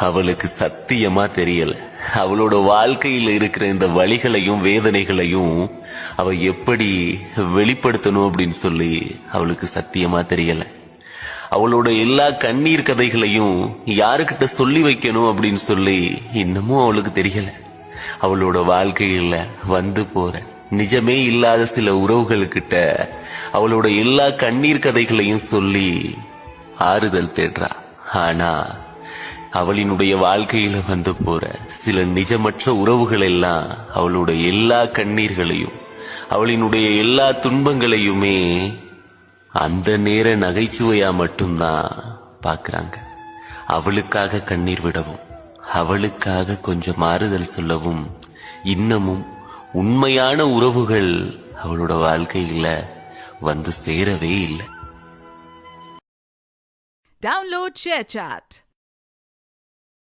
அவளுக்கு சத்தியமா தெரியல. அவளோட வாழ்க்கையில இருக்கிற இந்த வலிகளையும் வேதனைகளையும் அவ எப்படி வெளிப்படுத்தணும் அப்படின்னு சொல்லி அவளுக்கு சத்தியமா தெரியல. அவளோட எல்லா கண்ணீர் கதைகளையும் யாருக்கிட்ட சொல்லி வைக்கணும் அப்படின்னு சொல்லி இன்னமும் அவளுக்கு தெரியல. அவளோட வாழ்க்கையில வந்து போற நிஜமே இல்லாத சில உறவுகளுக்கிட்ட அவளோட எல்லா கண்ணீர் கதைகளையும் சொல்லி ஆறுதல் தேடுறா. ஆனா அவளினுடைய வாழ்க்கையில வந்து போற சில நிஜமற்ற உறவுகள் எல்லாம் அவளோட எல்லா கண்ணீர்களையும் அவளினுடைய எல்லா துன்பங்களையுமே அந்த நேர நகைச்சுவையா மட்டும்தான் பாக்குறாங்க. அவளுக்காக கண்ணீர் விடவும் அவளுக்காக கொஞ்சம் ஆறுதல் சொல்லவும் இன்னமும் உண்மையான உறவுகள் அவளோட வாழ்க்கையில வந்து சேரவே இல்லை. Download ShareChat.